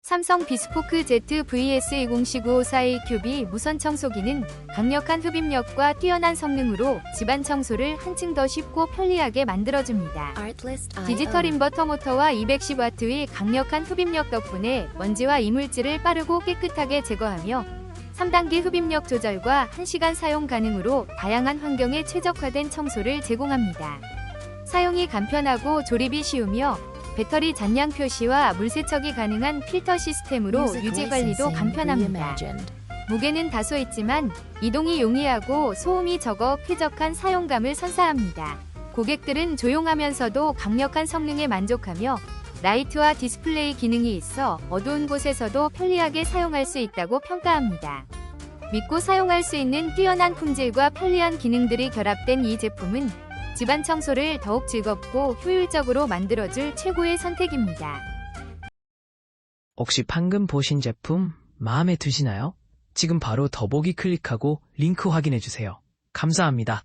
삼성 비스포크 Z VS2019 큐비 무선 청소기는 강력한 흡입력과 뛰어난 성능으로 집안 청소를 한층 더 쉽고 편리하게 만들어줍니다. 디지털 인버터 모터와 210W의 강력한 흡입력 덕분에 먼지와 이물질을 빠르고 깨끗하게 제거하며 3단계 흡입력 조절과 1시간 사용 가능으로 다양한 환경에 최적화된 청소를 제공합니다. 사용이 간편하고 조립이 쉬우며 배터리 잔량 표시와 물 세척이 가능한 필터 시스템으로 유지 관리도 간편합니다. 무게는 다소 있지만 이동이 용이하고 소음이 적어 쾌적한 사용감을 선사합니다. 고객들은 조용하면서도 강력한 성능에 만족하며 라이트와 디스플레이 기능이 있어 어두운 곳에서도 편리하게 사용할 수 있다고 평가합니다. 믿고 사용할 수 있는 뛰어난 품질과 편리한 기능들이 결합된 이 제품은 집안 청소를 더욱 즐겁고 효율적으로 만들어줄 최고의 선택입니다. 혹시 방금 보신 제품 마음에 드시나요? 지금 바로 더보기 클릭하고 링크 확인해주세요. 감사합니다.